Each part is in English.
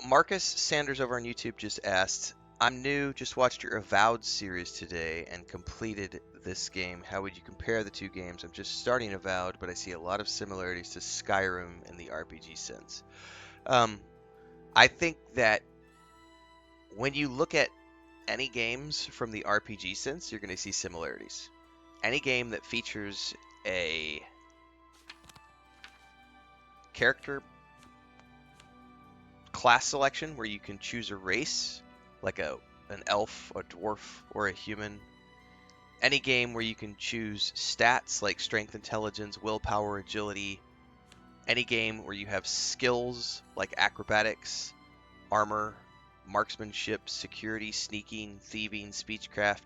Marcus Sanders over on YouTube just asked, I'm new, just watched your Avowed series today and completed this game. How would you compare the two games? I'm just starting Avowed, but I see a lot of similarities to Skyrim in the RPG sense. Um, I think that when you look at any games from the RPG sense, you're going to see similarities. Any game that features a character class selection where you can choose a race, like an elf, a dwarf, or a human. Any game where you can choose stats like strength, intelligence, willpower, agility. Any game where you have skills like acrobatics, armor, marksmanship, security, sneaking, thieving, speechcraft.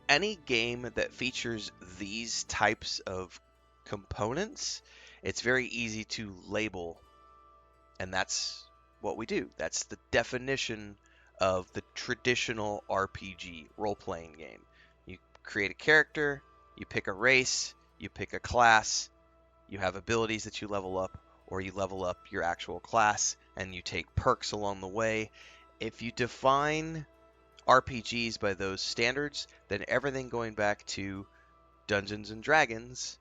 Any game that features these types of components, it's very easy to label, and that's what we do. That's the definition of the traditional RPG role-playing game. You create a character, you pick a race, you pick a class, you have abilities that you level up, or you level up your actual class, and you take perks along the way. If you define RPGs by those standards, then everything going back to Dungeons and Dragons,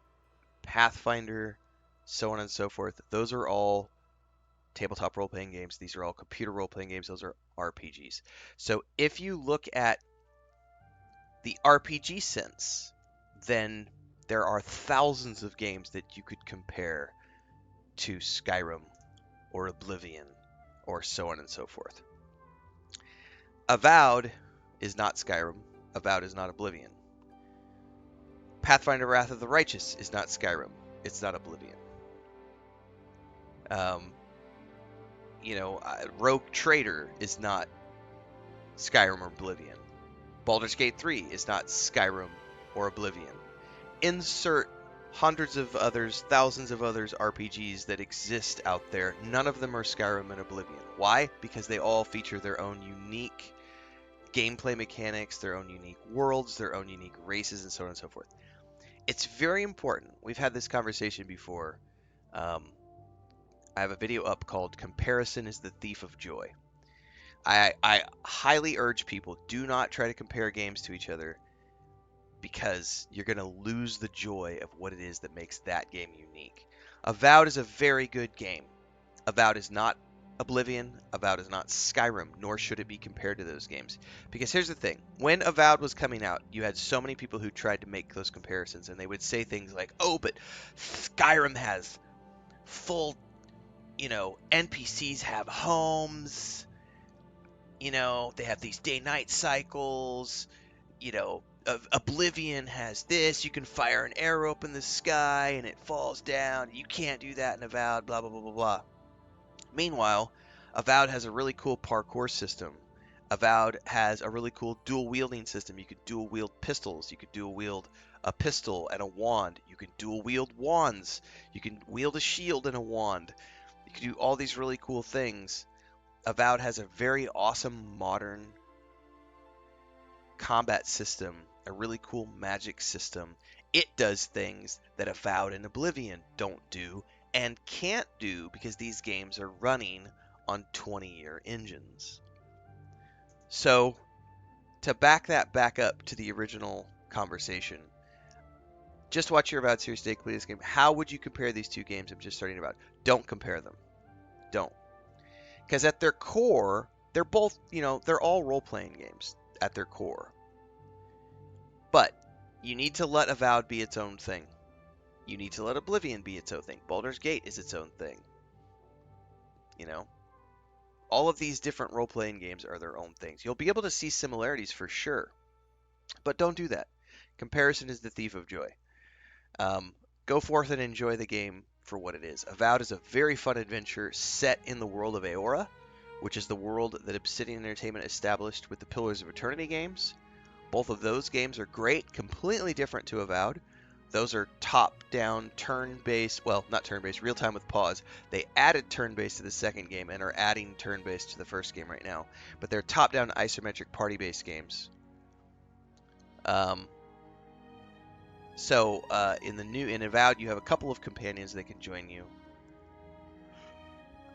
Pathfinder, so on and so forth, those are all tabletop role-playing games. These are all computer role-playing games. Those are RPGs. So if you look at the RPG sense, then there are thousands of games that you could compare to Skyrim or Oblivion or so on and so forth. Avowed is not Skyrim. Avowed is not Oblivion. Pathfinder Wrath of the Righteous is not Skyrim. It's not Oblivion. Rogue Trader is not Skyrim or Oblivion. Baldur's Gate 3 is not Skyrim or Oblivion. Insert hundreds of others, thousands of others RPGs that exist out there. None of them are Skyrim and Oblivion. Why? Because they all feature their own unique gameplay mechanics, their own unique worlds, their own unique races, and so on and so forth. It's very important. We've had this conversation before. I have a video up called Comparison is the Thief of Joy. I highly urge people, do not try to compare games to each other, because you're going to lose the joy of what it is that makes that game unique. Avowed is a very good game. Avowed is not Oblivion. Avowed is not Skyrim, nor should it be compared to those games. Because here's the thing. When Avowed was coming out, you had so many people who tried to make those comparisons, and they would say things like, oh, but Skyrim has full, NPCs have homes, they have these day-night cycles, Oblivion has this, you can fire an arrow up in the sky and it falls down, you can't do that in Avowed, blah, blah, blah, blah, blah. Meanwhile, Avowed has a really cool parkour system. Avowed has a really cool dual wielding system. You could dual wield pistols, you could dual wield a pistol and a wand, you can dual wield wands, you can wield a shield and a wand, you can do all these really cool things. Avowed has a very awesome modern combat system, a really cool magic system. It does things that Avowed and Oblivion don't do and can't do because these games are running on 20-year engines. So, to back up to the original conversation, just watch your Avowed series today, play this game. How would you compare these two games? I'm just starting Avowed. Don't compare them. Don't. Because at their core, they're both, they're all role-playing games at their core. But you need to let Avowed be its own thing. You need to let Oblivion be its own thing. Baldur's Gate is its own thing. All of these different role-playing games are their own things. You'll be able to see similarities for sure. But don't do that. Comparison is the thief of joy. Go forth and enjoy the game for what it is. Avowed is a very fun adventure set in the world of Aora, which is the world that Obsidian Entertainment established with the Pillars of Eternity games. Both of those games are great, completely different to Avowed. Those are top-down, turn-based, well, not turn-based, real-time with pause. They added turn-based to the second game and are adding turn-based to the first game right now. But they're top-down, isometric, party-based games. In Avowed, you have a couple of companions that can join you.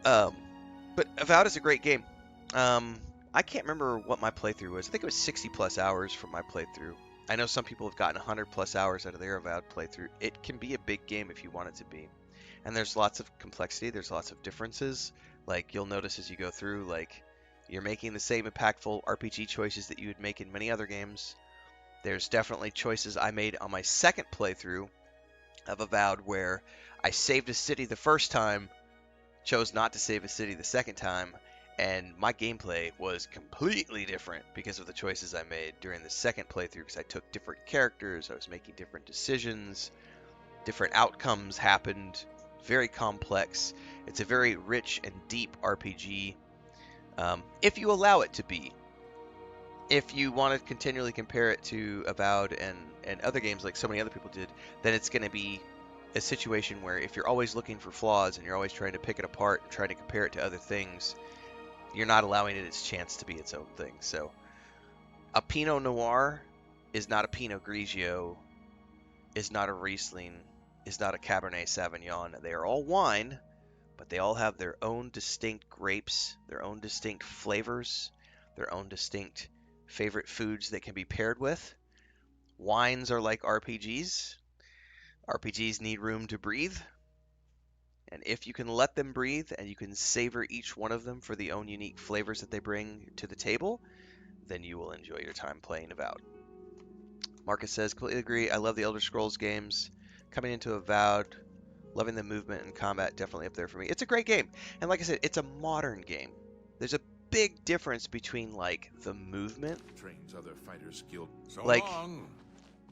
But Avowed is a great game. I can't remember what my playthrough was. I think it was 60 plus hours for my playthrough. I know some people have gotten 100 plus hours out of their Avowed playthrough. It can be a big game if you want it to be. And there's lots of complexity, there's lots of differences. Like, you'll notice as you go through, like, you're making the same impactful RPG choices that you would make in many other games. There's definitely choices I made on my second playthrough of Avowed where I saved a city the first time, chose not to save a city the second time, and my gameplay was completely different because of the choices I made during the second playthrough, because I took different characters, I was making different decisions, different outcomes happened, very complex. It's a very rich and deep RPG, if you allow it to be. If you want to continually compare it to Avowed and other games like so many other people did, then it's going to be a situation where if you're always looking for flaws and you're always trying to pick it apart and trying to compare it to other things, you're not allowing it its chance to be its own thing. So a Pinot Noir is not a Pinot Grigio, is not a Riesling, is not a Cabernet Sauvignon. They are all wine, but they all have their own distinct grapes, their own distinct flavors, their own distinct favorite foods that can be paired with. Wines are like RPGs. RPGs need room to breathe. And if you can let them breathe and you can savor each one of them for the own unique flavors that they bring to the table, then you will enjoy your time playing Avowed. Marcus says, completely agree. I love the Elder Scrolls games. Coming into Avowed, loving the movement and combat, definitely up there for me. It's a great game. And like I said, it's a modern game. There's a big difference between, like, the movement. Trains other fighters skilled. So like, long.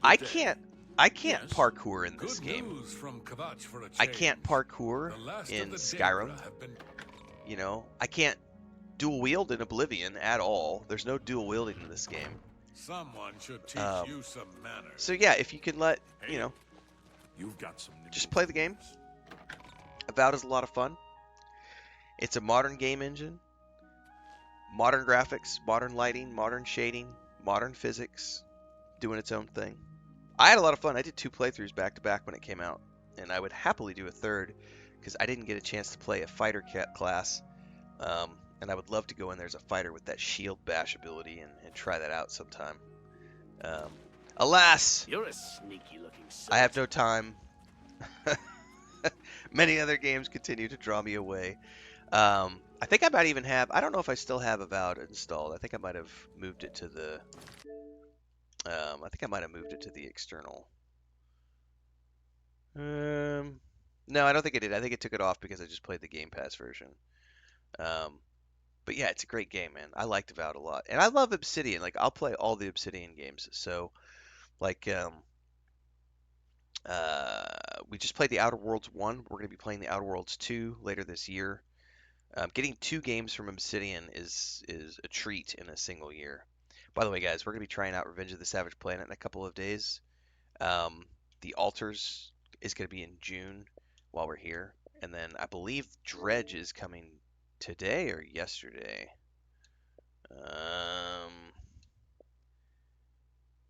I can't Yes. parkour in this Good game. news from Kvatch for a I change. can't parkour The last in of the Skyrim. Daedra have been... You know, I can't dual wield in Oblivion at all. There's no dual wielding in this game. Someone should teach you some manners. So yeah, if you can let, Hey, you know, you've got some just play the game. Avowed is a lot of fun. It's a modern game engine. Modern graphics, modern lighting, modern shading, modern physics, doing its own thing. I had a lot of fun. I did 2 playthroughs back to back when it came out, and I would happily do a third because I didn't get a chance to play a fighter class, and I would love to go in there as a fighter with that shield bash ability and try that out sometime. Alas, You're a sneaky looking son. I have no time. Many other games continue to draw me away. I think I might even have, I don't know if I still have Avowed installed. I think I might have moved it to the, external. No, I don't think it did. I think it took it off because I just played the Game Pass version. But yeah, it's a great game, man. I liked Avowed a lot. And I love Obsidian. Like, I'll play all the Obsidian games. So, like, we just played the Outer Worlds 1. We're going to be playing the Outer Worlds 2 later this year. Getting 2 games from Obsidian is a treat in a single year. By the way, guys, we're going to be trying out Revenge of the Savage Planet in a couple of days. The Altars is going to be in June while we're here. And then I believe Dredge is coming today or yesterday.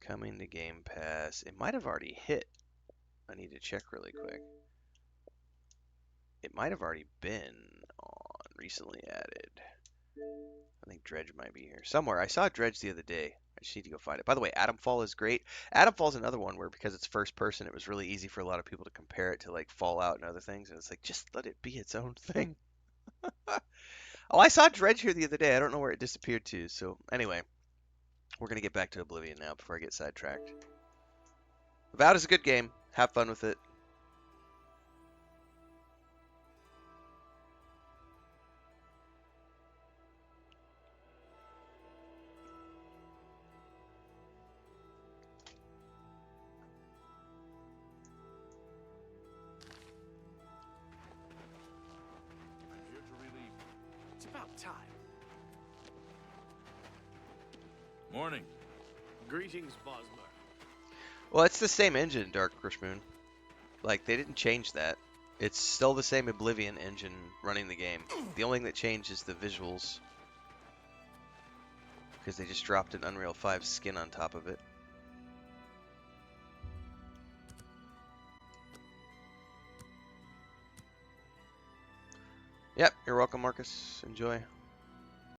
Coming to Game Pass. It might have already hit. I need to check really quick. It might have already been on recently added. I think Dredge might be here somewhere. I saw Dredge the other day. I just need to go find it. By the way, Atomfall is great. Atomfall is another one where, because it's first person, it was really easy for a lot of people to compare it to like Fallout and other things. And it's like, just let it be its own thing. Oh, I saw Dredge here the other day. I don't know where it disappeared to. So anyway, we're going to get back to Oblivion now before I get sidetracked. Avowed is a good game. Have fun with it. It's about time. Morning. Greetings, Bosmer. Well, it's the same engine, Dark Moon. Like, they didn't change that. It's still the same Oblivion engine running the game. The only thing that changed is the visuals. Because they just dropped an Unreal 5 skin on top of it. Yep, you're welcome, Marcus. Enjoy.